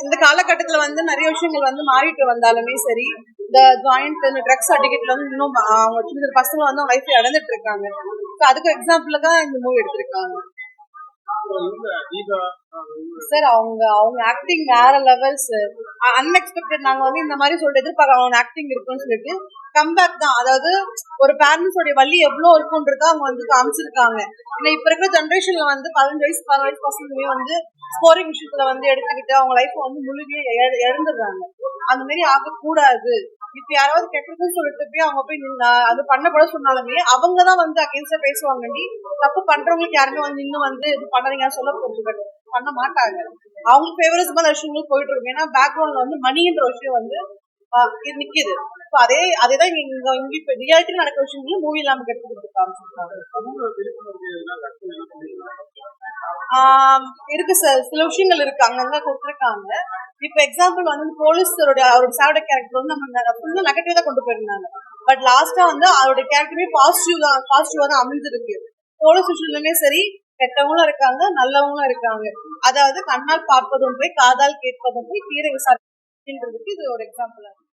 இந்த காலகட்டத்துல நிறைய விஷயங்கள் மாறிட்டு வந்தாலுமே சரி, இந்த ஜாயிண்ட் இந்த ட்ரக்ஸ் அடிக்ட்ல இன்னும் அவங்க சின்ன பசங்க அவங்க லைஃப் இழந்துட்டு இருக்காங்க. அதுக்கு எக்ஸாம்பிள் தான் இந்த மூவி எடுத்திருக்காங்க. சார் அவங்க ஆக்டிங் வேற லெவல் சார். அன்எக்ஸ்பெக்டட். நாங்க இந்த மாதிரி சொல்லிட்டு எதிர்பார்க்க அவங்க ஆக்டிங் இருக்குன்னு சொல்லிட்டு கம்பேக் தான். அதாவது ஒரு பேரண்ட்ஸோட வலி எவ்வளவு இருக்குன்றத அவங்க காமிச்சிருக்காங்க. ஏன்னா இப்ப இருக்கிற ஜென்ரேஷன்ல 15 வயசு 16 வயசு பசங்களுமே ஸ்கோரிங் விஷயத்துல எடுத்துக்கிட்டு அவங்க லைஃப் முழுமையா இழந்துடுறாங்க. அந்த மாதிரி ஆகக்கூடாது. இப்ப யாராவது கெட்டதுன்னு சொல்லிட்டு போய் அவங்க போய் அது பண்ணக்கூட சொன்னாலுமே அவங்கதான் அகேன்ஸ்டா பேசுவாங்க. தப்பு பண்றவங்களுக்கு யாருமே இன்னும் இது பண்ணாதீங்கன்னு சொல்ல போறது பண்ண மாட்டாங்க. அவங்களுக்கு ஃபேவரபிளான விஷயங்கள் போயிட்டு இருக்கு. ஏன்னா பேக்ரவுண்ட்ல மணின்ற விஷயம் நிக்குது. அதேதான் இங்க இப்ப ரியாலிட்டி நடக்கிற விஷயங்களும் மூவி இல்லாம எடுத்துக்கிட்டு இருக்கு சார். சில விஷயங்கள் இருக்கு அங்கங்க கொடுத்துருக்காங்க. இப்ப எக்ஸாம்பிள் போலீஸோட அவரோட சாரோட கேரக்டர் நம்ம நெகட்டிவா தான் கொண்டு போயிருந்தாங்க. பட் லாஸ்டா அவரோட கேரக்டருமே பாசிட்டிவா தான் அமைஞ்சிருக்கு. போலீஸ் விஷயங்களுமே சரி, கெட்டவங்களும் இருக்காங்க, நல்லவங்களும் இருக்காங்க. அதாவது கண்ணால் பார்ப்பதும் போய் காதால் கேட்பதும் போய் தீர விசாரிக்கிறதுக்கு இது ஒரு எக்ஸாம்பிள்.